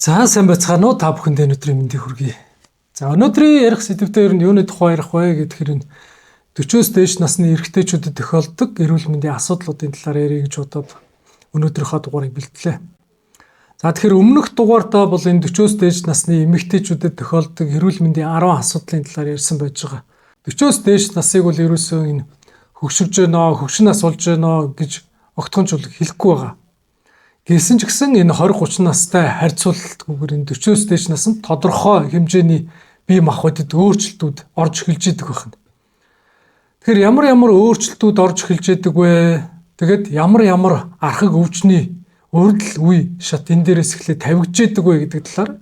За сайн байцгаана уу та бүхэнд өнөөдрийн мэндийг хүргэе. За өнөөдрийн ярих сэдвээр нь юуны тухай ярих вэ гэхээр нь 40-оос дээш насны эрэгтэйчүүдэд тохиолддог эрүүл мэндийн асуудлуудын талаар ярих гэж бодоод өнөөдрийнхөө дугаарыг бэлтгэлээ. За тэгэхээр өмнөх дугаартаа бол энэ 40-оос дээш насны эмэгтэйчүүдэд тохиолддог эрүүл мэндийн 10 асуудлын талаар ярьсан байж байгаа. 40-оос дээш насыг бол ерөөсөө энэ хөгшөж гэнэ, хөгшин нас болж гэнэ гэж огтхонч хэлэхгүй байгаа. Гэсэн ч гэсэн энэ 20-30 настай харьцуулалтгүйгээр энэ 40-оос дээш наснд тодорхой хэмжээний бие махбодод өөрчлөлтүүд орж эхэлж идэг байна. Тэгэхээр ямар өөрчлөлтүүд орж эхэлж идэг вэ? Тэгээд ямар архаг өвчний өрдөл үе шат энэ дээрээс эхлээд тавигдж идэг вэ гэдэг талаар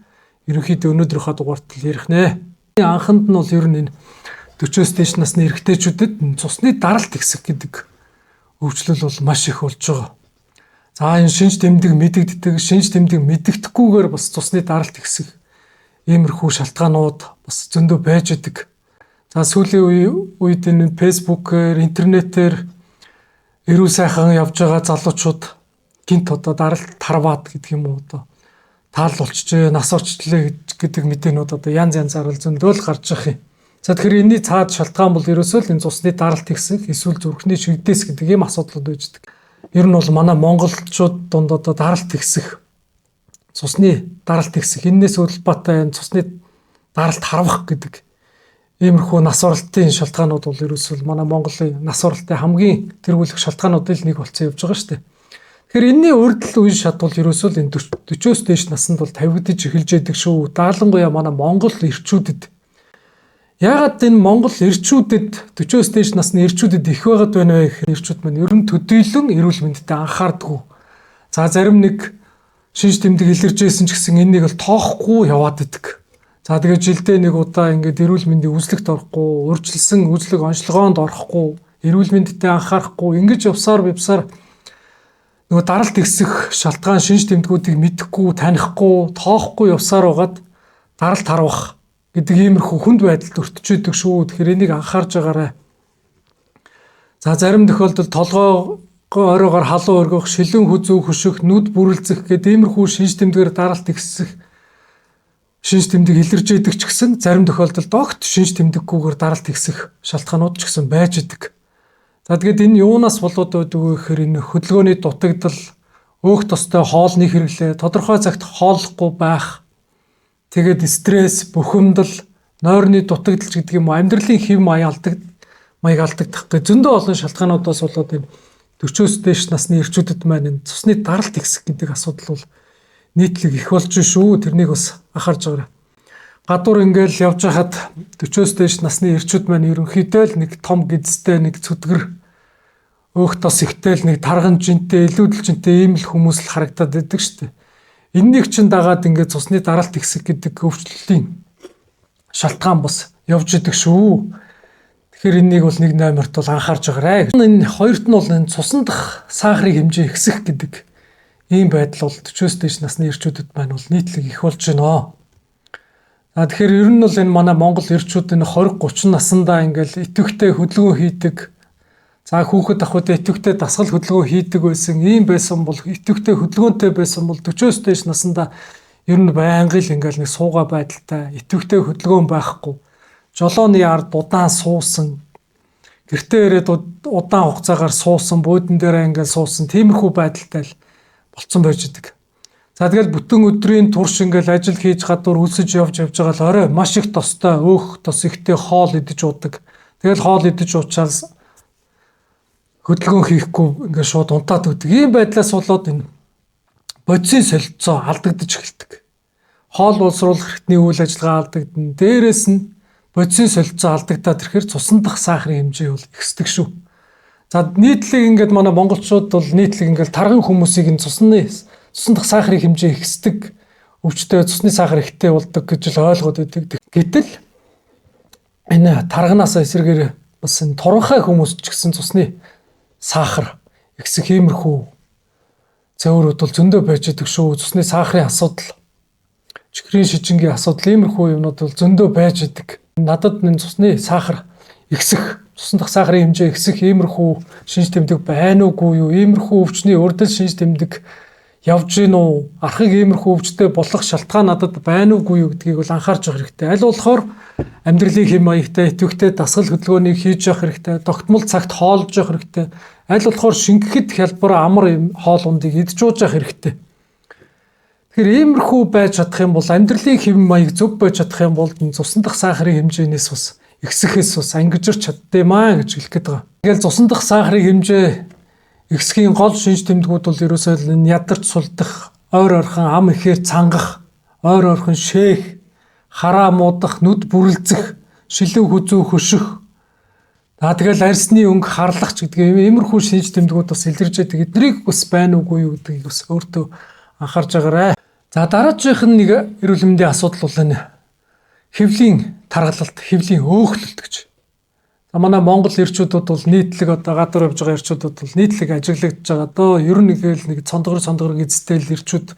ерөнхийдөө өнөөдрийнхөө дугаарт ярих нэ. Анханд нь бол ер нь энэ 40-оос дээш насны эрэгтэйчүүдэд цусны даралт ихсэх гэдэг өвчлөл бол маш их болж байгаа. За энэ шинж тэмдэг мэдэгддэг, шинж тэмдэг мэдэгдэхгүйгээр бас цусны даралт ихсэх иймэрхүү шалтгаанууд бас зөндөө байж идэг. За сүүлийн үед энэ фэйсбүүкээр, интернетээр эрүүл сайхан явж байгаа залуучууд гинт одоо даралт тарваад гэдэг юм уу одоо таал болчихжээ, нас орчлоо гэдэг мэдээнүүд одоо янз янзаар зөндөө л гарч ирэх юм. За тэгэхээр энэний цаад шалтгаан бол ерөөсөө л энэ цусны даралт ихсэх, эсвэл зүрхний шигдээс гэдэг ийм асуудлууд байж идэг. Ер нь бол манай монголчууд донд одоо даралт ихсэх, цусны даралт ихсэх, энэс улбаатай цусны даралт харвах гэдэг иймэрхүү нас оролтын шалтгаанууд бол ерөөсөө манай Монголын нас оролтын хамгийн тэргүүлэх шалтгаануудын нэг болцсон явж байгаа шүү дээ. Тэгэхээр энэний өрдөл үе шат бол ерөөсөө энэ 40-оос дээш наснд бол тавигдж эхэлж байдаг шүү. Даалангуяа манай Монгол эрчүүдэд. Яагаад энэ Монгол эрчүүдэд 40-оос дээш насны эрчүүдэд их байгаад байна вэ гэхээр эрчүүд маань ер нь төдийлөн эрүүл мэндэд анхаардаггүй. За зарим нэг шинж тэмдэг илэржсэн ч гэсэн энийг л тоохгүй яваад идэг. За тэгээд жилдээ нэг удаа ингээд эрүүл мэндийн үзлэгт орохгүй, урьдчилсан үзлэг онцлогоонд орохгүй, эрүүл мэндэд анхаарахгүй, ингэж явсаар нөгөө даралт ихсэх шалтгаан шинж тэмдгүүдийг мэдэхгүй, танихгүй, тоохгүй явсаар байгаад даралт харвах гэдэг иймэрхүү хүнд байдалд өртөж идэг шүү. Тэгэхээр энийг анхаарж байгаарай. За зарим тохиолдолд толгой оройгоор халуун өргөх, шилэн хүзүү хөшөх, нүд бүрэлзэх гэдэг иймэрхүү шинж тэмдгээр даралт ихсэх шинж тэмдэг илэрж идэг ч гэсэн зарим тохиолдолд огт шинж тэмдэггүйгээр даралт ихсэх шалтгаанууд ч гэсэн байж идэг. За тэгээд энэ юунаас болоод байдаг вэ гэхээр энэ хөдөлгөөний дутагдал, өөх тостой хоолны хэрэглээ, тодорхой цагт хооллохгүй байх, тэгээд стресс, бухимдал, нойрны дутагдалч гэдэг юм уу, амьдралын хэв маяг алдагдах гэх зөндөө олон шалтгаануудаас болоод энэ 40-оос дээш насны эрчүүдэд маань энэ цусны даралт ихсэх гэдэг асуудал бол нийтлэг их болж шүү. Тэрнийг бас анхаарч байгаарай. Гадуур ингээл явж хахад 40-оос дээш насны эрчүүд маань ерөнхийдөө л нэг том гидстэй, нэг цүтгэр, өөх тос ихтэй л нэг тарган жинтэй, илүүдэл жинтэй ийм л хүмүүс л харагдаад байдаг шүү дээ. Энэнийг чинь дагаад ингээд цусны даралт ихсэх гэдэг өвчлөлийн шалтгаан бас явж идэг шүү. Тэгэхээр энийг бол нэг номерт бол анхаарч байгаарай. Энэ хоёрт нь бол энэ цусан дах сахарын хэмжээ ихсэх гэдэг ийм байдал бол 40-оос дээш насны эрчүүдэд маань бол нийтлэг их болж байна. Тэгэхээр ер нь бол энэ манай Монгол эрчүүд энэ 20-30 наснда ингээл идэвхтэй хөдөлгөөн хийдэг. За хүүхэд ахуйд идэвхтэй дасгал хөдөлгөөн хийдэг байсан, ийм байсан бол идэвхтэй хөдөлгөөнтэй байсан бол 40-оос дээш наснда ер нь байнга л ингээл нэг суугаа байдалтай, идэвхтэй хөдөлгөөн байхгүй. Жолооны ард удаан суусан, гэртээ ирээд удаан хугацаагаар суусан, буудан дээр ингээл суусан, тиймэрхүү байдалтай л болцсон байж идэг. За тэгэл бүтэн өдрийн турш ингээл ажил хийж гадуур үлсэж явж байгаа л орой маш их тостой, өөх тос ихтэй хоол идэж удаг. Тэгэл хоол идэж уучаал хөдөлгөөн хийхгүй ингээд шууд унтаад өгдөг. Ийм байдлаас болоод энэ бодисын солилцоо алдагдаж эхэлдэг. Хоол боловсруулах хэрэгтний үйл ажиллагаа алдагдана. Дээрээс нь бодисын солилцоо алдагдаад ирэхээр цусан дах сахарын хэмжээ бол ихсдэг шүү. За нийтлэг ингээд манай монголчууд бол нийтлэг ингээд тарган хүмүүсийг энэ цусан дах сахарын хэмжээ ихсдэг, өвчтөе цусны сахар ихтэй болдог гэж л ойлгоод байдаг. Гэтэл энэ тарганаас эсрэгээр бас энэ туранхай хүмүүс ч гэсэн цусны сахар ихсэх иймэрхүү зөөрүүд бол зөндөө байж идэг шүү. Цусны сахарын асуудал, чихрийн шижингийн асуудал иймэрхүү юмнууд бол зөндөө байж идэг. Надад энэ цусны сахар ихсэх, цусан дах сахарын хэмжээ ихсэх иймэрхүү шинж тэмдэг байна уугүй юу? Иймэрхүү өвчний урдл шинж тэмдэг явж гин үү? Архыг иймэрхүү өвчтэй болох шалтгаан надад байна уугүй юу гэдгийг бол анхаарч явах хэрэгтэй. Аль болохоор амьдралын хэм маягтай, идэвхтэй дасгал хөдөлгөөнийг хийж явах хэрэгтэй. Тогтмол цагт хоолж явах хэрэгтэй. Аль болохоор шингэхэд хялбар амар хоол ундыг идж ууж явах хэрэгтэй. Тэгэхээр иймэрхүү байж чадах юм бол амьдралын хэм маяг зөв байж чадах юм бол цусан дахь сахарын хэмжээнээс бас ихсэхээс бас ангижирч чаддаймаа гэж хэлэх гээд байгаа. Тэгэл цусан дахь сахарын хэмжээ ихсхийн гол шинж тэмдгүүд бол ерөөсөө энэ ядарч сулдах, ойр ойрхон ам ихээр цангах, ойр ойрхон шээх, хараа муудах, нүд бүрлцэх, шилэн хүзүү хөших. Тэгэл арьсны өнгө харлах ч гэдэг иймэрхүү шинж тэмдгүүд бас илэрж байдаг. Эднийг бас байна уугүй юу гэдгийг бас өөртөө анхаарч байгаарай. За дараачих нь нэг эрүүл мэндийн асуудал бол энэ хэвлийн таргалалт, хэвлийн өөхлөлт гэж. Манай Монгол эрчүүдүүд бол нийтлэг одоо гадуур явж байгаа эрчүүдүүд бол нийтлэг ажиглагдж байгаа. Одоо ер нь нэг цондгор эзтэй л эрчүүд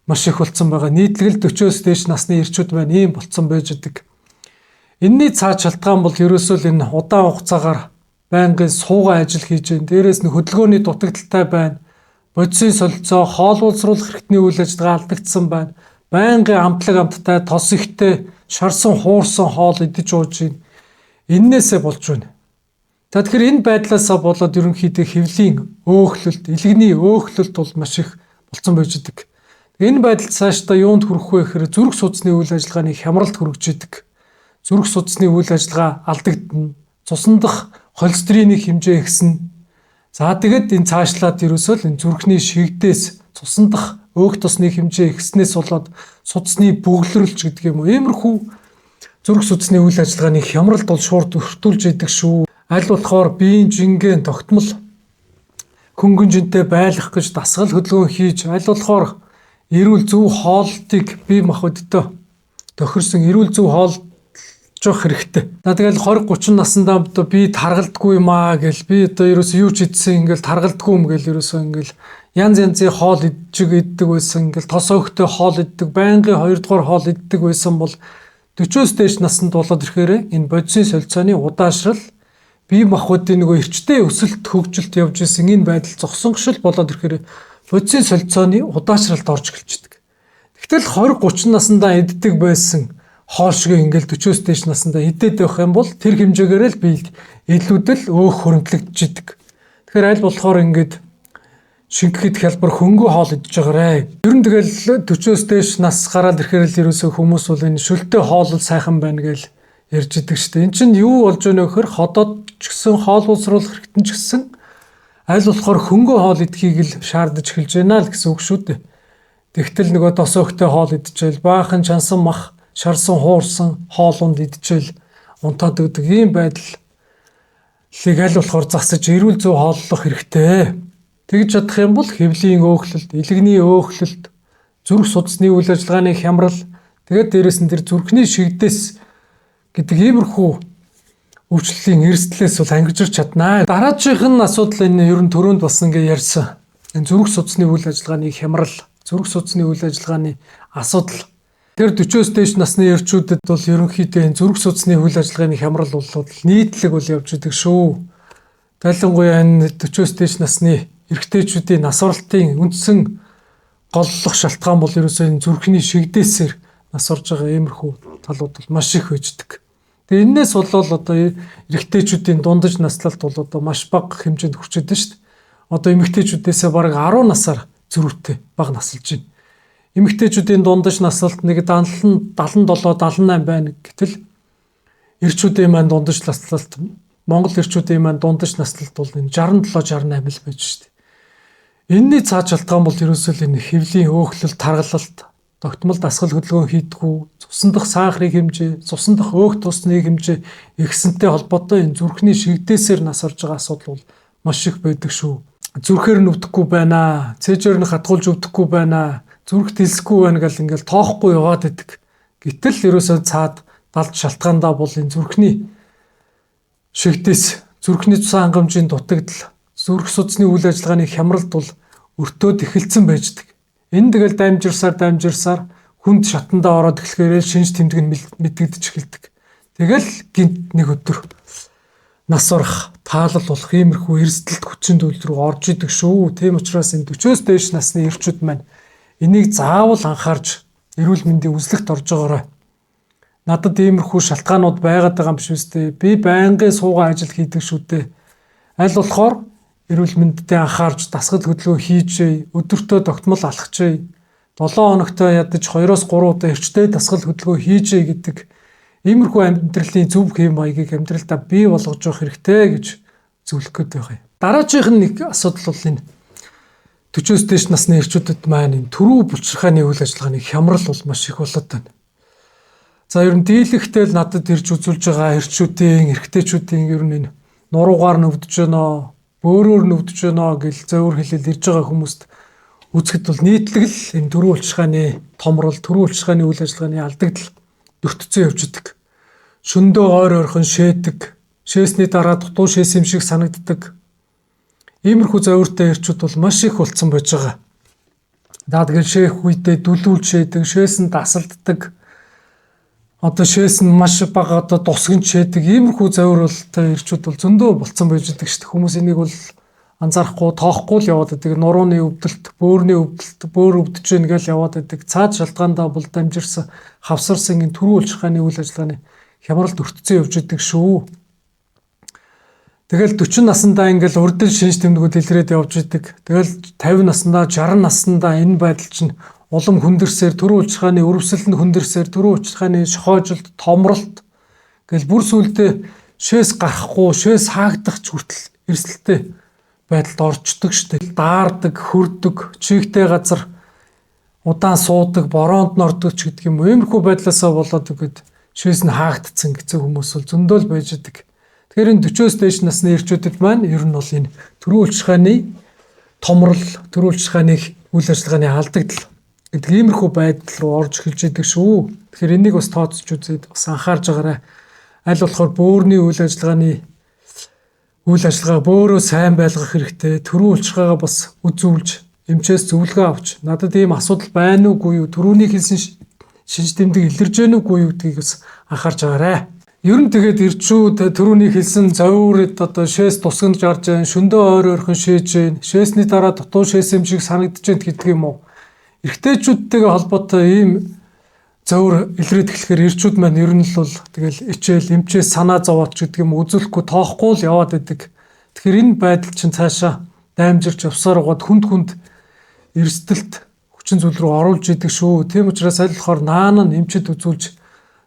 маш их болцсон байгаа. Нийтлэг л 40-оос дээш насны эрчүүд байна. Ийм болцсон байж идэг. Энэний цаад шалтгаан бол ерөөсөө л энэ удаан хугацаагаар байнгын суугаа ажил хийж байна. Дээрээс нь хөдөлгөөний дутагдaltaй байна. Бодисын солилцоо, хоол уусруулах хэрэгтний үйл ажиллагаа алдагдсан байна. Байнгын амтлаг амттай, тос ихтэй, шарсан хуурсан хоол идэж ууж байна. Эннээсээ болж байна. Тэгэхээр энэ байдлаасаа болоод ерөнхийдөө хэвлийн өөхлөлт, илгэний өөхлөлт бол маш их болцсон байж идэг. Энэ байдал цаашдаа юунд хүрэх вэ гэхээр зүрх судасны үйл ажиллагааны хямралд хүрэж идэг. Зүрх судасны үйл ажиллагаа алдагдана. Цусан дахь холестерины хэмжээ ихснэ. За тэгэд энэ цаашлаад ерөөсөө л энэ зүрхний шигдээс цусан дахь өөх тосны хэмжээ ихснээс болоод судасны бөглөрөлч гэдэг юм уу. Иймэрхүү зүрх судасны үйл ажиллагааны хямралд бол шууд өртүүлж идэг шүү. Аль болохоор биеийн жингэн тогтмол хөнгөнжинтэй байлгах гэж дасгал хөдөлгөөн хийж, аль болохоор эрүүл зөв хоолтыг бие махбодтой тохирсон эрүүл зөв хоолж явах хэрэгтэй. Тэгэл 20-30 наснда одоо би таргалдаггүй юм аа гэл би одоо ерөөсөө юу ч идсэн ингээл таргалдаггүй юм гэл ерөөсөө ингээл янз янзын хоол иддэг байсан, ингээл тос өөхтэй хоол иддэг, байнгын 2 дугаар хоол иддэг байсан бол 40-оос дээш наснд болоод ирэхээр энэ бодисын солилцооны удаашрал бие махбодын нөгөө эрчтэй өсөлт хөгжилт явж исэн энэ байдал зогсонгошл болоод ирэхээр бодисын солилцооны удаашралд орж эхэлчихдэг. Тэгтэл 20-30 наснда иддэг байсан хоол шиг ингээл 40-оос дээш наснда идээд байх юм бол тэр хэмжээгээр л бие илүүдэл өөх хөрөнгөлөгдөж идэг. Тэгэхээр аль болохоор ингээд шингэхэд хялбар хөнгөө хоол идэж байгаарэ. Ер нь тэгэл 40-оос дээш нас гараад ирэхээр л ерөөсөө хүмүүс бол энэ шүлтэй хоол сайхан байна гэж ярьж идэг шүү дээ. Энд чинь юу болж байна вэ гэхээр ходоод ч гэсэн хоол уусруулах хэрэгтэн ч гэсэн аль болохоор хөнгөө хоол идэхийг л шаардаж эхэлж байна л гэсэн үг шүү дээ. Тэгтэл нөгөө тос өөхтэй хоол идчихэл баахан чансан мах, шарсан хуурсан хоолунд идчихэл унтаад өгдөг ийм байдал лиг аль болохоор засаж эрүүл зөв хооллох хэрэгтэй. Тэгж чадах юм бол хэвлийн өөхлөлт, илгэний өөхлөлт, зүрх судасны үйл ажиллагааны хямрал, тэгээд дээрэс нь тэр зүрхний шигдээс гэдэг иймэрхүү өвчлөлийн эрсдлээс бол ангижирч чаднаа. Дараачих нь асуудал энэ ер нь төрөнд бас ингээ ярьсан. Энэ зүрх судасны үйл ажиллагааны хямрал, зүрх судасны үйл ажиллагааны асуудал. Тэр 40-оос дээш насны эрчүүдэд бол ерөнхийдөө энэ зүрх судасны үйл ажиллагааны хямрал бол нийтлэг бол явж идэг шүү. Ялангуяа энэ 40-оос дээш насны эрэгтэйчүүдийн нас оролтын үндсэн голлох шалтгаан бол ерөөсөө энэ зүрхний шигдээсээр нас орж байгаа иймэрхүү талууд бол маш их үйждэг. Тэгээ энэс болол одоо эрэгтэйчүүдийн дундаж наслалт бол одоо маш бага хэмжээнд хүрчээд байна шүү дээ. Одоо эмэгтэйчүүдээсээ бараг 10 насаар зөрүүтэй бага насалж байна. Эмэгтэйчүүдийн дундаж наслалт нэг 77, 78 байна. Гэтэл эрчүүдийн маань дундаж наслалт, Монгол эрчүүдийн маань дундаж наслалт бол энэ 67, 68 л байж шүү дээ. Энэний цаад шалтгаан бол ерөөсөө л энэ хэвлийн өөхлөлт, таргалалт, тогтмол дасгал хөдөлгөөн хийдгүү, цусан дахь сахарын хэмжээ, цусан дахь өөх тосны хэмжээ ихсэнтэй холбоотой энэ зүрхний шигдээсээр нас орж байгаа асуудал бол маш их байдаг шүү. Зүрхээр нь өвдөхгүй байна, цээжээр нь хатгуулж өвдөхгүй байна, зүрх дэлсэхгүй байна гэл ингээл тоохгүй яваад идэг. Гэтэл ерөөсөө цаад далд шалтгаандаа бол энэ зүрхний шигдээс, зүрхний цус хангамжийн дутагдал, зүрх судасны үйл ажиллагааны хямралд бол өртөөд эхэлсэн байждаг. Энэ тэгэл дамжирсаар хүнд шатандаа ороод эхлэхээр шинж тэмдэг нь мэдэгдэж эхэлдэг. Тэгэл гинт нэг өдөр нас орох таалал болох иймэрхүү эрсдэлт хүчин зүйл рүү орж идэг шүү. Тийм учраас энэ 40-оос дээш насны эрчүүд маань энийг заавал анхаарч эрүүл мэндийн үзлэгт орж байгаарай. Надад иймэрхүү шалтгаанууд байгаад байгаа юм биш үстэй. Би байнгын суугаа ажил хийдэг шүү дээ. Аль болохоор эрүүл мэндэд анхаарч дасгал хөдөлгөөн хийжээ, өдөртөө тогтмол алхажээ, 7 хоногтой ядаж 2-3 удаа эрчтэй дасгал хөдөлгөөн хийжээ гэдэг иймэрхүү амьдралын зөв хэм маягийг амьдралдаа бий болгож явах хэрэгтэй гэж зөвлөх гээд байгаа юм. Дараачих нэг асуудал бол энэ 40-оос дээш насны эрчүүдэд маань энэ төрүү булчирхааны үйл ажиллагааны хямрал бол маш их болоод байна. За ер нь дийлэхтэй л надад ирж үзүүлж байгаа эрчүүдийн, эрэгтэйчүүдийн ер нь энэ нуруугаар нь өвдөж байна, бөөрөөр нь өвдөж байна гэл зөвөр хэлэл ирж байгаа хүмүүст үзэхэд бол нийтлэг л энэ төрүү булчирхааны томрол, төрүү булчирхааны үйл ажиллагааны алдагдал өртцөн явж идэг. Шөндөө ойр ойрхон шээдэг, шээсний дараа дутуу шээс юм шиг санагддаг. Иймэрхүү зөвөртэй эрчүүд бол маш их болцсон байж байгаа. Даа тэгэл шээх үедээ дүлүүлж шээдэг, шээс нь дасалддаг. Одоо шээс нь маш бага одоо тусгэн шээдэг. Иймэрхүү зөвөрөлтэй эрчүүд бол зөндөө болцсон байж идэг шүү дээ. Хүмүүс энийг бол анзаарахгүй, тоохгүй л яваад идэг. Нурууны өвдөлт, бөөрийн өвдөлт, бөөр өвдөж гин гэж яваад идэг. Цаад шалтгаандаа бол дамжирсан, хавсарсан энэ төрүү булчирхааны үйл ажиллагааны хямралд өртцөн явж идэг шүү. Тэгэл 40 наснда ингээл урдл шинж тэмдгүүд илрээд явж идэг. Тэгэл 50 наснда, 60 наснда энэ байдал чинь улам хүндэрсээр төрүү булчирхааны өрөвсөлөнд хүндэрсээр төрүү булчирхааны шохоожилт, томролт гэл бүр сүлдээ шээс гарахгүй, шээс хаагдах ч хүртэл эрсдэлтэй байдалд орчдөг штеп. Даардаг, хөрдөг, чигтэй газар удаан суудаг, бороонд нордог ч гэдэг юм. Иймэрхүү байдлаасаа болоод ихэд шээс нь хаагдцсан гэсэн хүмүүс бол зөндөө л байж идэг. Тэгэхээр энэ 40-оос дээш насны эрчүүдэд маань ер нь бол энэ төрүү булчирхааны томрол, төрүү булчирхааны үйл ажиллагааны алдагдал гэдэг иймэрхүү байдал руу орж эхэлж идэг шүү. Тэгэхээр энийг бас тооцож үзээд бас анхаарж байгаарай. Аль болохоор бөөрийн үйл ажиллагаа бөөрөө сайн байлгах хэрэгтэй. Төрүү булчирхаагаа бас үзүүлж, эмчээс зөвлөгөө авч, надад ийм асуудал байна уугүй юу, төрүүний хэлсэн шинж тэмдэг илэрж гэнэ үгүй юу гэдгийг бас анхаарч байгаарай. Ер нь тэгээд эрчүүд төрүүний хэлсэн зоврод одоо шээс тусганд гарч байгаа, шөндөө ойр ойрхон шээж гэн, шээсний дараа дутуу шээс юм шиг санагдаж байна гэдэг юм уу? Эрэгтэйчүүдтэйгээ холбоотой ийм зовр илрээд эхлэхээр эрчүүд маань ер нь л бол тэгэл ичээл эмчээс санаа зовоод ч гэдэг юм үзүүлэхгүй тоохгүй л яваад идэг. Тэгэхээр энэ байдал чинь цаашаа даймжирч явсаар гоод хүнд эрсдэлт хүчин зүйл рүү оруулж идэг шүү. Тийм учраас аль болохоор наан нь эмчэд үзүүлж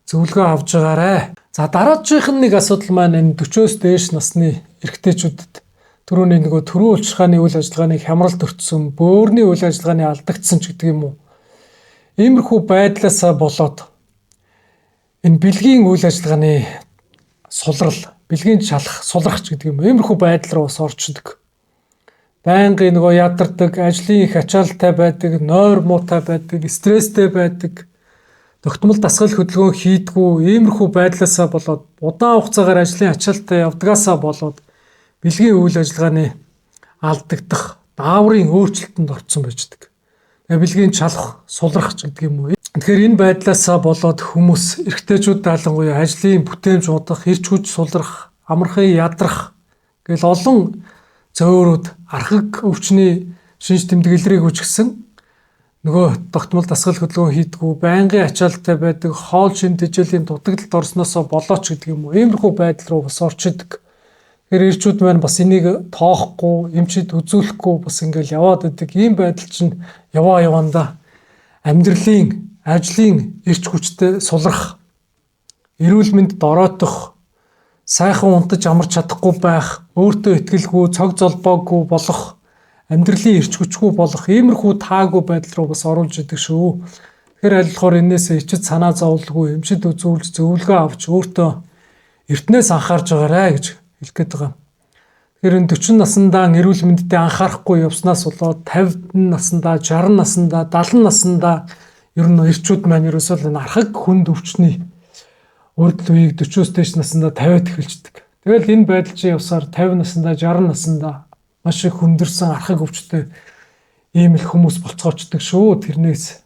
зөвлөгөө авч байгаарай. За дараачих нэг асуудал маань энэ 40-оос дээш насны эрэгтэйчүүдэд түрүүний нөгөө төрүү булчирхааны үйл ажиллагааны хямралд өртсөн, бөөрийн үйл ажиллагааны алдагдсан ч гэдэг юм уу. Иймэрхүү байдлаасаа болоод энэ бэлгийн үйл ажиллагааны сулрал, бэлгийн шалах, сулрах ч гэдэг юм. Иймэрхүү байдал руу бас орчдөг. Байнгын нөгөө ядардаг, ажлын их ачаалттай байдаг, нойр муутай байдаг, стресстэй байдаг, тогтмол дасгал хөдөлгөөн хийдгүү, иймэрхүү байдлаасаа болоод удаан хугацаагаар ажлын ачаалттай явдгаасаа болоод бэлгийн үйл ажиллагааны алдагдах, дааврын өөрчлөлтөнд орсон байждаг. Бэлгийн чалах, сулрах ч гэдэг юм уу. Тэгэхээр энэ байдлаасаа болоод хүмүүс эрэгтэйчүүд даалгавар ажлын бүтээмж удах, ирч хүч сулрах, амархан ядрах гэл олон зөөрүүд архаг өвчний шинж тэмдэг илрээгүйч гэсэн нөгөө тогтмол дасгал хөдөлгөөн хийдгүү, байнгын ачаалттай байдаг, хоол шин тэжээлийн дутагдлалд орсноосоо болооч гэдэг юм уу. Иймэрхүү байдал руу бас орчдөг. Тэгэхээр эрчүүд маань бас энийг тоохгүй, эмчид үзүүлэхгүй бас ингээл яваад идэг. Ийм байдал чинь яваандаа амьдралын, ажлын эрч хүчтэй сулрах, эрүүл мэндэд оройтох, сайхан унтаж амарч чадахгүй байх, өөртөө итгэлгүй, цог золбоогүй болох, амьдралын эрч хүчгүй болох иймэрхүү таагүй байдал руу бас оруулж идэг шүү. Тэгэхээр аль болохоор энээсээ ичид санаа зовлгүй, эмчид үзүүлж, зөвлөгөө авч өөртөө эртнээс анхаарж байгаарай гэж хэлэх гээд байгаа. Тэгэхээр энэ 40 наснда эрүүл мэндэд анхаарахгүй явснаас болоод 50 наснда, 60 наснда, 70 наснда ер нь эрчүүд маань ерөөсөө энэ архаг хүнд өвчний урдл үеийг 40-оос дээш наснда тавиад эхэлждэг. Тэгэл энэ байдал чинь явсаар 50 наснда, 60 наснда маш их хүндэрсэн архаг өвчтэй ийм их хүмүүс болцоочдөг шүү. Тэрнээс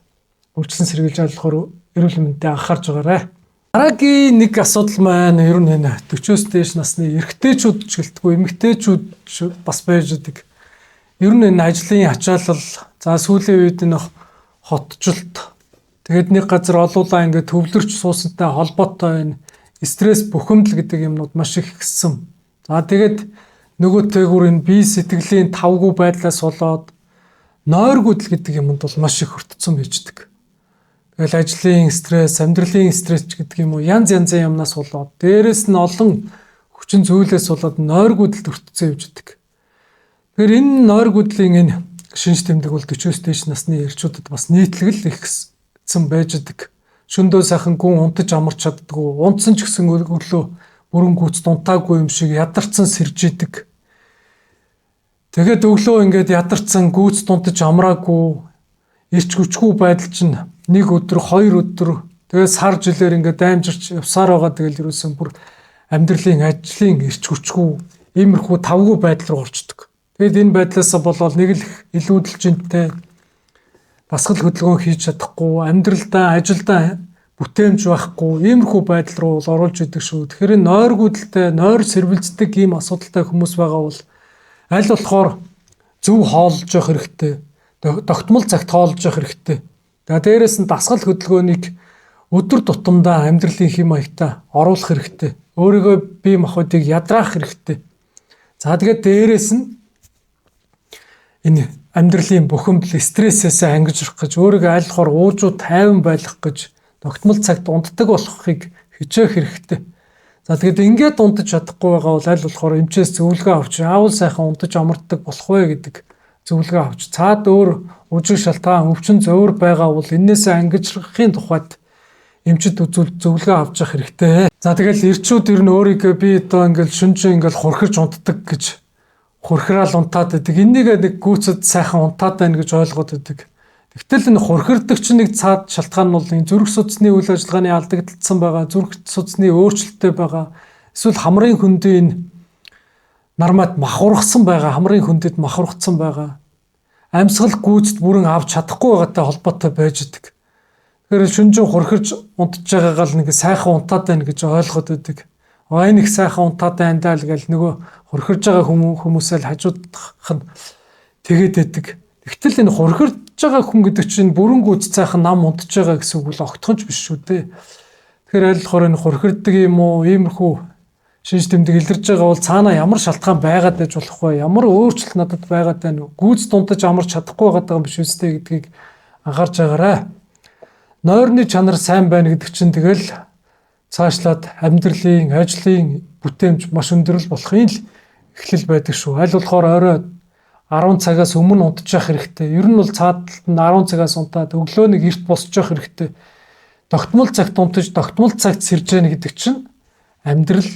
өвчлөн сэргийлж болохоор эрүүл мэндэд анхаарч байгаарай. Дараагийн нэг асуудал маань ер нь энэ 40-оос дээш насны эрэгтэйчүүд ч гэлтгүй эмэгтэйчүүд бас байж байгаа. Ер нь энэ ажлын ачаалал за сүүлийн үед энэ хотчлт тэгээд нэг газар олуулаа ингээд төвлөрч суусантай холбоотой энэ стресс бухимдал гэдэг юмнууд маш их ихссэн. За тэгээд нөгөөтэйгүр энэ бие сэтгэлийн тавгүй байдлаас болоод нойргүйдэл гэдэг юмд бол маш их өртсөн байждаг. Тэгэл ажлын стресс, амьдралын стресс гэдэг юм уу янз янзын юмнаас болоод дээрэс нь олон хүчин зүйлээс болоод нойргүйдэлд өртсөн явждаг. Тэгэхээр энэ нойргүйдлийн энэ шинж тэмдэг бол 40-оос дээш насны эрчүүдэд бас нийтлэг ихсэн байждаг. Шөндөө сайхан гүн унтаж амарч чаддгүй, унтсан ч гэсэн өглөө бүрэн гүйц дунтаагүй юм шиг ядарсан сэрж идэг. Тэгээд өглөө ингээд ядарсан гүйц дунтаж амраагүй ирч хүчгүй байдал чинь нэг өдөр, хоёр өдөр тэгээд сар жилээр ингээд даймжирч явсаар байгаа. Тэгэл ерөөсөн бүр амьдралын ажлын ирч хүчгүй иймэрхүү тавгүй байдал руу орчдөг. Тэгэд энэ байдлаас болоод нэг л илүүдэлжинтэй дасгал хөдөлгөөн хийж чадахгүй, амьдралдаа, ажилдаа бүтээмж байхгүй, иймэрхүү байдал руу оруулж идэг шүү. Тэгэхээр нойргүйдэлтэй, нойр сэрвэлздэг ийм асуудалтай хүмүүс байгаа бол аль болохоор зөв хооллож явах хэрэгтэй. Тогтмол цагт хооллож явах хэрэгтэй. За дээрэс нь дасгал хөдөлгөөнийг өдөр тутамдаа амьдралын хэм маягтаа оруулах хэрэгтэй. Өөрийгөө бие махбодыг ядраах хэрэгтэй. За тэгээд дээрэс нь энэ амьдралын бухимдал стрессээс ангижрах гэж өөрийгөө аль болохоор уужуу тайван байлгах гэж тогтмол цагт унтдаг болохыг хичээх хэрэгтэй. За тэгэд ингээд унтаж чадахгүй байгаа бол аль болохоор эмчээс зөвлөгөө авч аавал сайхан унтаж амардаг болох вэ гэдэг зөвлөгөө авч цаад өөр үжиг шалтгаан өвчин зөөр байгаа бол энээсээ ангижрахын тухайд эмчид зөвлөгөө авч явах хэрэгтэй. За тэгэл эрчүүд ер нь өөрийгөө би одоо ингээд шүнжин ингээд хурхирч унтдаг гэж хурхираал унтаад байдаг. Энийг нэг гүйцэд сайхан унтаад байна гэж ойлгоод байдаг. Тэгтэл энэ хурхирдаг чинь нэг цаад шалтгаан нь бол энэ зүрх судасны үйл ажиллагааны алдагдсан байгаа, зүрх судасны өөрчлөлттэй байгаа. Эсвэл хамрын хөндийн нармад махургасан байгаа, хамрын хөндөд махургацсан байгаа. Амьсгал гүйцэд бүрэн авч чадахгүй байгаатай холбоотой байж идэг. Тэгэхээр шүнжин хурхирч унтж байгаагаа л нэг сайхан унтаад байна гэж ойлгоод байдаг. Энэ их сайхан унтаад байна даа л гэл нөгөө хурхирж байгаа хүмүүсээ л хажуудах нь тэгээд байдаг. Тэгтэл энэ хурхирж байгаа хүн гэдэг чинь бүрэн гүйц сайхан нам унтж байгаа гэсэн үг бол огтхонч биш шүү дээ. Тэгэхээр аль болохоор энэ хурхирдаг юм уу, иймэрхүү шинж тэмдэг илэрж байгаа бол цаана ямар шалтгаан байгаад байж болох вэ? Ямар өөрчлөлт надад байгаад байна вэ? Гүйц дунтаж амарч чадахгүй байгаа юм биш үстэй гэдгийг анхаарч байгаарай. Нойрны чанар сайн байна гэдэг чинь тэгэл цаашлаад амьдралын, ажлын бүтээмж маш өндөр болохын л эхлэл байдаг шүү. Аль болохоор орой 10 цагаас өмнө унтчих хэрэгтэй. Ер нь бол цаадалд нь 10 цагаас унтаад өглөө нэг эрт босчих хэрэгтэй. Тогтмол цагт унтаж, тогтмол цагт сэрж яах гэдэг чинь амьдрал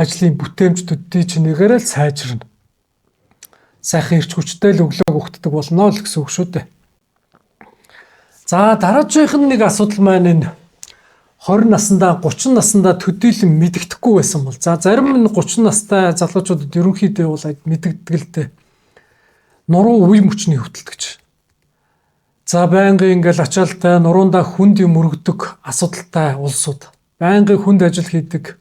ажлын бүтээмжтүүдийн чинээгээр л сайжирна. Сайхан ирч хүчтэй л өглөөг өгтдөг болно л гэсэн үг шүү дээ. За дараагийн нэг асуудал маань энэ 20 наснда 30 наснда төдийлөн мэддэхгүй байсан бол за зарим нь 30 настай залуучуудад ерөнхийдөө бол мэддэг л дээ. Нуруу үе мөчний хөдөлгөж. За байнгын ингээл ачаалтай нуруундаа хүнд юм өргөдөг асуудалтай улсууд. Байнгын хүнд ажил хийдэг.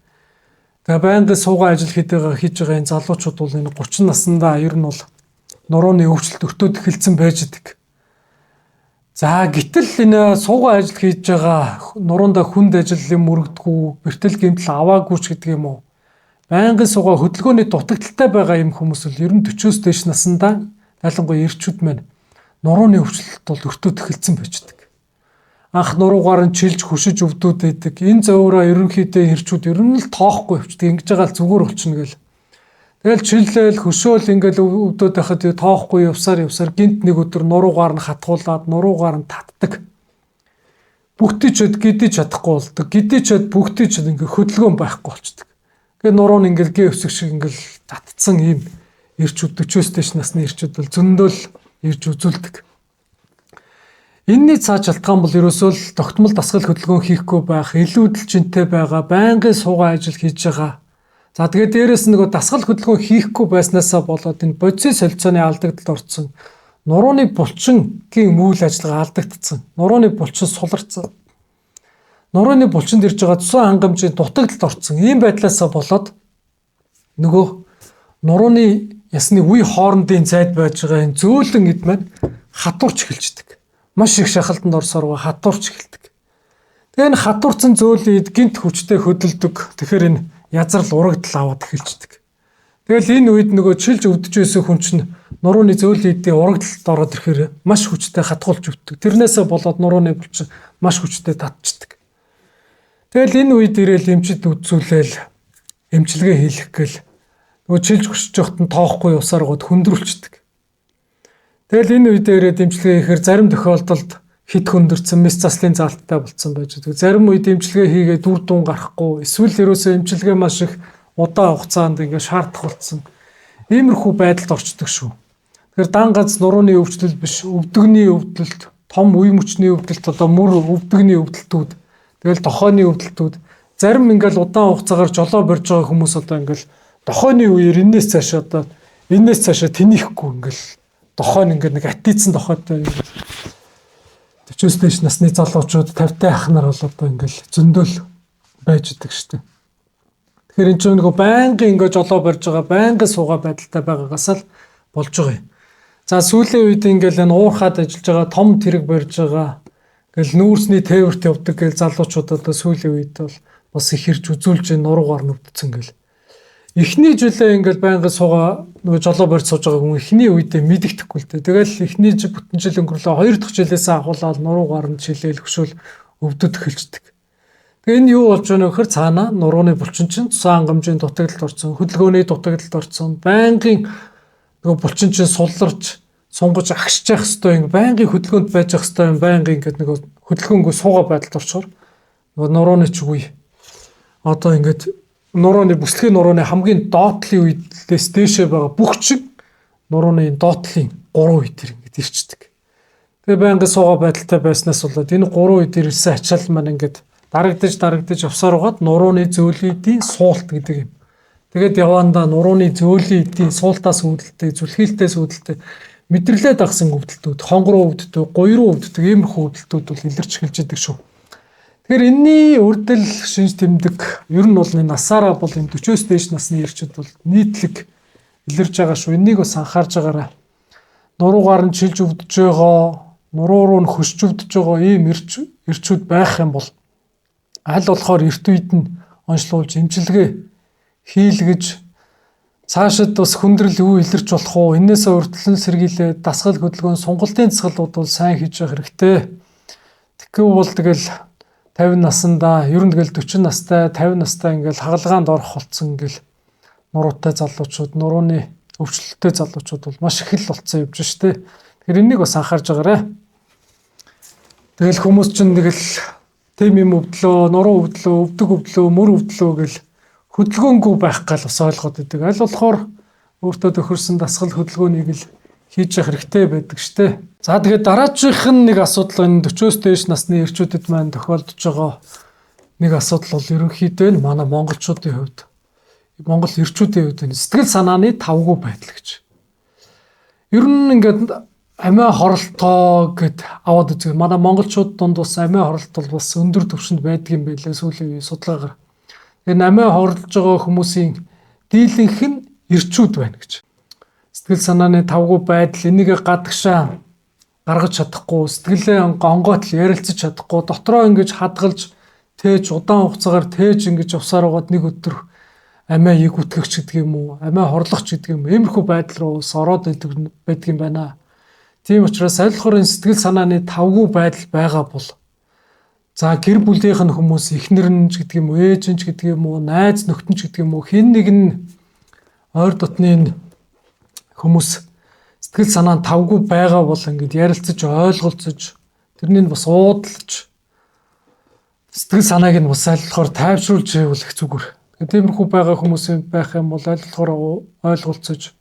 Тэгээ байнгын суугаа ажил хийж байгаа энэ залуучууд бол энэ 30 наснда ер нь бол нурууны өвчлөлт өртөөд эхэлсэн байж идэг. За гэтэл энэ суугаа ажил хийж байгаа нуруундаа хүнд ажил юм өргөдгүү, бэртэл гэмтэл аваагүй ч гэдэг юм уу. Байнгын суугаа хөдөлгөөний дутагдaltaй байгаа юм хүмүүс л ер нь 40-оос дээш наснда ялангуяа эрчүүд маань нурууны өвчлөлт бол өртөөд эхэлсэн байждаг. Анх нуруугаар нь чилж хөшиж өвдөөд байдаг. Энэ зөөрөө ерөнхийдөө эрчүүд ер нь л тоохгүй өвчдөг. Ингэж байгаа л зүгээр болчихно гэл. Тэгэл чиллээл хөшөөл ингээл өвдөөд байхад тоохгүй явсаар гинт нэг өдөр нуруугаар нь хатгуулаад нуруугаар нь татдаг. Бүгтийчэд гидэж чадахгүй болдог. Гидээчэд бүгтийчэд ингээ хөдөлгөөн байхгүй болчдөг. Тэгээ нуруу нь ингээл гээ өсөг шиг ингээл татцсан ийм эрчүүд 40-оос дээш насны эрчүүд бол зөндөл ирж үзүүлдэг. Энэний цааш шалтгаан бол ерөөсөө л тогтмол дасгал хөдөлгөөн хийхгүй байх, илүүдэлжинтэй байгаа, байнгын суугаа ажил хийж байгаа. За тэгээд дээрэс нь нөгөө дасгал хөдөлгөөн хийхгүй байснаасаа болоод энэ бодисын солилцооны алдагдалд орсон. Нурууны булчингийн үйл ажиллагаа алдагдсан. Нурууны булчин суларцсан. нурууны булчинд ирж байгаа цусан хангамжийн дутагдлалд орсон ийм байдлаасаа болоод нөгөө нурууны ясны үе хоорондын зайд байж байгаа энэ зөөлөн эд маань хатуурч эхэлждэг. Маш их шахалтанд орсоор хатуурч эхэлдэг. Тэгээ энэ хатуурсан зөөлөн эд гинт хүчтэй хөдөлдөг. Тэгэхээр энэ язрал урагдал аваад эхэлждэг. Тэгэл энэ үед нөгөө чилж өвдөж байсан хүн чинь нурууны зөөлөн эдийн урагдалд ороод ирэхээр маш хүчтэй хатгуулж өвддөг. Тэрнээсээ болоод нурууны булчин маш хүчтэй татчихдаг. Тэгэл энэ үед ирээл эмчид үзүүлээл эмчилгээ хийх гээл нөгөө чилж хүсэж явахт нь тоохгүй усаар гоод хөндрүүлчихдэг. Тэгэл энэ үед ирээд эмчилгээ хийхээр зарим тохиолдолд хит хөндөрцөн мэс заслын заалттай болцсон байж байгаа. Зарим үед эмчилгээ хийгээд үр дүн гарахгүй эсвэл ерөөсөө эмчилгээ маш их удаан хугацаанд ингээд шаардах болсон. Иймэрхүү байдалд орчдөг шүү. Тэгэхээр дан ганц нурууны өвчлөл биш, өвдөгний өвдөлт, том үе мөчний өвдөлт, одоо мөр өвдөгний өвдөлтүүд, тэгэл дохооны өвдөлтүүд, зарим ингээд удаан хугацаагаар жолоо барьж байгаа хүмүүс одоо ингээд дохооны үеэр энэс цаашаа тэнийхгүй ингээд дохоо нь ингээд нэг атицсан дохоотой 40-с дээш насны залуучууд 50-тай ах нар бол одоо ингээд зөндөөл байж идэг штеп. Тэгэхээр энэ ч нөгөө байнгын ингээд жолоо барьж байгаа, байнгын суугаа байдалтай байгаагаас л болж байгаа юм. За сүүлийн үед ингээд энэ уурхаад ажиллаж байгаа, том тэрэг барьж байгаа, ингээд нүүрсний тээвэрт явдаг гэл залуучууд одоо сүүлийн үед бол бас их хэрж үзүүлж нуруугаар нүвдсэн гэл. Эхний жилээ ингээд байнгын суугаа нөгөө жолоо барьж сууж байгаа хүн эхний үедээ мэддэхгүй л дээ. Тэгэл эхний бүтэн жил өнгөрлөө 2 дахь жилээс ахуулаад нуруугаар нь чилээл хөшөөл өвдөд эхэлждэг. Тэгээ энэ юу болж байгаа нөхөр цаана нурууны булчин чинь цусан хангамжийн дутагдлалд орсон, хөдөлгөөний дутагдлалд орсон, байнгын нөгөө булчин чинь сулларч, сунгаж агшиж явах хэвээр байнгын хөдөлгөөнд байж явах хэвээр байнгын ингээд нөгөө хөдөлгөөнгүй суугаа байдалд орчоор нөгөө нурууны ч үе одоо ингээд нурууны бүслэгийн нурууны хамгийн доотлын үедээс дээшээ байгаа бүх чиг нурууны доотлын 3 үе төр ингээд ирчдэг. Тэгээ байнгын суугаа байдалтай байснаас болоод энэ 3 үе төр ирсэн ачаал маань ингээд дарагдаж явсаар угаад нурууны зөөлөдийн суулт гэдэг юм. Тэгээд явандаа нурууны зөөлөдийн суултаас үүдэлтэй, зүлхийлтээс үүдэлтэй мэдрэлээ дагсан өвдөлтүүд, хонгороо өвддөг, гуйруу өвддөг иймэрхүү өвдөлтүүд бол илэрч эхэлж идэг шүү. Тэгэхээр энэний үрдэл шинж тэмдэг ер нь бол энэ насаараа бол энэ 40-с дээш насны эрчүүд бол нийтлэг илэрж байгаа шүү. Энийг бас анхаарж байгаарай. Нуруугаар нь чилж өвдөж байгаа, нуруу руу нь хөсч өвдөж байгаа ийм эрчүүд байх юм бол аль болохоор эрт үед нь онцлуулж эмчилгээ хийлгэж цаашид бас хүндрэл юу илэрч болох уу? Энээсээ урьдчилан сэргийлээд дасгал хөдөлгөөн сонголтын засгалууд бол сайн хийж явах хэрэгтэй. Тэгэхгүй бол тэгэл 50 наснда ер нь тэгэл 40 настай 50 настай ингээл хагалгаанд орох болцсон ингээл нуруутай залуучууд, нурууны өвчлөлттэй залуучууд бол маш их л болцсон явж штэ. Тэгэхээр энийг бас анхаарж байгаарай. Тэгэл хүмүүс чинь тэгэл тэм юм өвдлөө, нуруу өвдлөө, өвдөг өвдлөө, мөр өвдлөө гэл хөдөлгөөнгүй байх гал бас ойлгоод идэг. Аль болохоор өөртөө тохирсон дасгал хөдөлгөөнийг л хийж явах хэрэгтэй байдаг штэ. За тэгээд дараачих нь нэг асуудал энэ 40-с дээш насны эрчүүдэд маань тохиолдож байгаа нэг асуудал бол ерөнхийдөө л манай монголчуудын хувьд, монгол эрчүүдийн хувьд сэтгэл санааны тавгүй байдал гэж. Ер нь ингээд амиа хоролтоо гэд аваад үзэх. Манай монголчууд донд бас амиа хоролт бол бас өндөр түвшинд байдаг юм байлээ сүүлийн үеийн судалгаагаар. Энэ амиа хорлож байгаа хүмүүсийн дийлэнх нь эрчүүд байна гэж. Сэтгэл санааны тавгүй байдал энийг гадагшаа гаргаж чадахгүй, сэтгэлээ онгойтл ярилцаж чадахгүй, дотроо ингэж хадгалж тээж удаан хугацаагаар тээж ингэж явсаар байгаад нэг өдөр амиа игүтгэгч гэдэг юм уу, амиа хорлогч гэдэг юм. Иймэрхүү байдал руу ороод байдаг юм байна. Тийм учраас аль болохоор сэтгэл санааны тавгүй байдал байгаа бол за гэр бүлийнх нь хүмүүс эхнэр нь ч гэдэг юм уу, ээж нь ч гэдэг юм уу, найз нөхдөд ч гэдэг юм уу, хэн нэг нь ойр дотны хүмүүс сэтгэл санаа нь тавгүй байгаа бол ингээд ярилцаж ойлголцож тэрнийг бас уудлаж сэтгэл санааг нь бас аль болохоор тайвшруулж явуулах зүгээр. Тиймэрхүү байгаа хүмүүс байх юм бол аль болохоор ойлголцож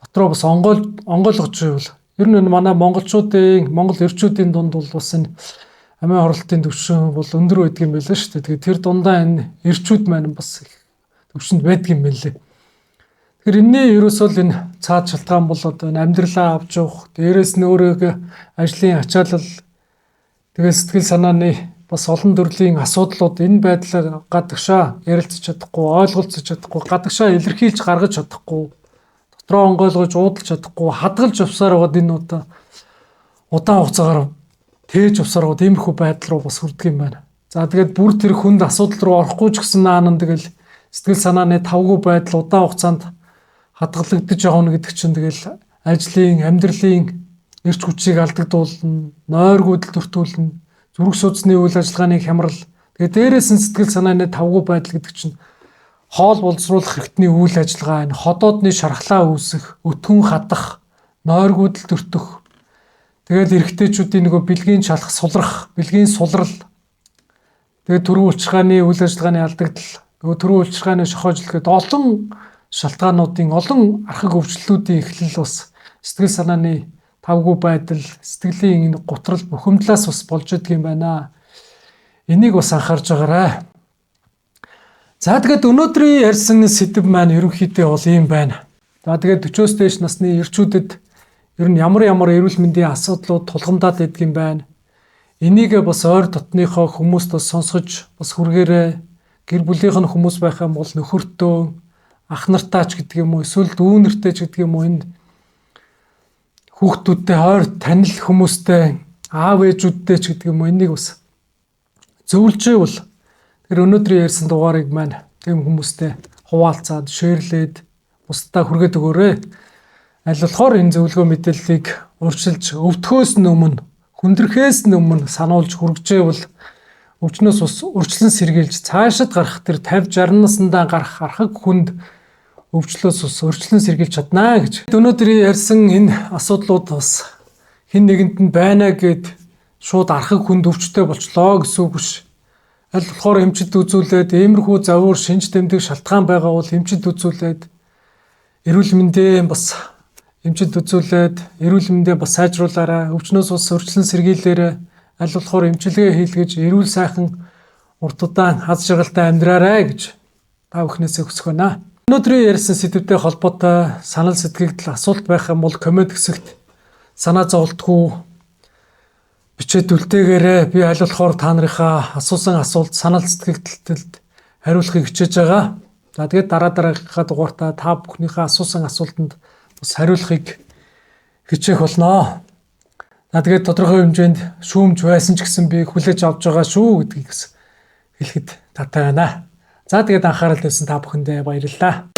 дотроо бас онгойлгож явуул. Ер нь манай монголчуудын, монгол эрчүүдийн дунд бол бас энэ амиа хорлолтын түвшин бол өндөр байдаг юм байлаа шүү дээ. Тэгээд тэр дундаа энэ эрчүүд маань бас түвшинд байдаг юм байлээ. Тэгэхээр энэний ерөөсөө л энэ цаад шалтгаан бол одоо энэ амьдралаа авч явах, дээрээс нь өөрөөгөө ажлын ачаалал, тэгээд сэтгэл санааны бас олон төрлийн асуудлууд энэ байдлаар гадагшаа ярилцаж чадахгүй, ойлголцож чадахгүй, гадагшаа илэрхийлж гаргаж чадахгүй, дотроо онгойлгож уудалж чадахгүй, хадгалж явсаар байгаад энэ удаан хугацаагаар тээж явсаар байгаад иймэрхүү байдал руу бас хүрдэг юм байна. За тэгээд бүр тэр хүнд асуудал руу орохгүй ч гэсэн наанан тэгэл сэтгэл санааны тавгүй байдал удаан хугацаанд хадгалагдаж явна гэдэг чинь тэгэл ажлын, амьдралын эрч хүчийг алдагдуулна, нойргүйдэл төртүүлнэ, зүрх судасны үйл ажиллагааны хямрал. Тэгээд дээрээс нь сэтгэл санааны тавгүй байдал гэдэг чинь хоол боловсруулах хэрэгтний үйл ажиллагаа, энэ ходоодны шархлаа үүсэх, өтгөн хадах, нойргүйдэл төртөх. Тэгээд эрэгтэйчүүдийн нөгөө бэлгийн чалах, сулрах, бэлгийн сулрал. Тэгээд төрийн улчиргааны үйл ажиллагааны алдагдал, нөгөө төрийн улчиргааны шохоожлол гэдэг олон шалтгаануудын, олон архаг өвчлөлүүдийн эхлэл бас сэтгэл санааны тавгүй байдал, сэтгэлийн энэ гутрал бухимдлаас бас болж идэг юм байна. Энийг бас анхаарж байгаарай. За тэгээд өнөөдрийн ярьсан сэдэв маань ерөнхийдөө бол ийм байна. За тэгээд 40-оос дээш насны эрчүүдэд ер нь ямар эрүүл мэндийн асуудлууд тулгамдаад идэг юм байна. Энийг бас ойр дотныхоо хүмүүст бас сонсгож бас хүргээрэй. Гэр бүлийнх нь хүмүүс байх юм бол нөхөртөө, ах нартаач гэдэг юм уу, эсвэл дүү нэртэй ч гэдэг юм уу, энэ хүүхдүүдтэй ойр танил хүмүүстэй, аав ээжүүдтэй ч гэдэг юм уу, энийг бас зөвлөжэвэл тэр өнөөдрийн ярьсан дугаарыг маань тийм хүмүүстэй хуваалцаад, шеэрлээд бусдаа хүргээд өгөөрэй. Аль болохоор энэ зөвлөгөө мэдээллийг урьдчилж өвдөхөөс өмнө, хүндрэхээс өмнө сануулж хүргэжээвэл өвчнөөс ус урьдчилан сэргийлж цаашид гарах тэр 50-60 наснда гарах архаг хүнд өвчлөөс ус урьдчилан сэргийлж чаднаа гэж. Өнөөдрийн ярьсан энэ асуудлууд бас хэн нэгэнд нь байна гэд шууд архаг хүнд өвчтэй болчлоо гэсэн үг биш. Аль болохоор эмчилд үзүүлээд иймэрхүү завуур шинж тэмдэг шалтгаан байгаа бол эмчилд үзүүлээд эрүүл мэндээ бас сайжруулаарай. Өвчнөөс ус урьдчилан сэргийлээрэй. Аль болохоор эмчилгээ хийлгэж эрүүл сайхан урт удаан аз жаргалтай амьдраарай гэж та бүхнээсээ хүсэх байна. Өнөөдрийн ярьсан сэдвтэй холбоотой санал сэтгэгдэл асуулт байх юм бол коммент хэсэгт санаа зовлтгүй бичээд үлдээгээрэй. Би аль болохоор та нарынхаа асуусан асуулт, санал сэтгэгдэлд хариулахыг хичээж байгаа. За тэгээд дараагийнхаа дугаартаа та бүхнийхээ асуусан асуултанд бас хариулахыг хичээх болно. За тэгээд тодорхой хэмжээнд шүүмж байсан ч гэсэн би хүлээж авч байгаа шүү гэдгийг хэлэхэд татай байна. За тэгээд анхаарал тавьсан та бүхэндээ баярлалаа.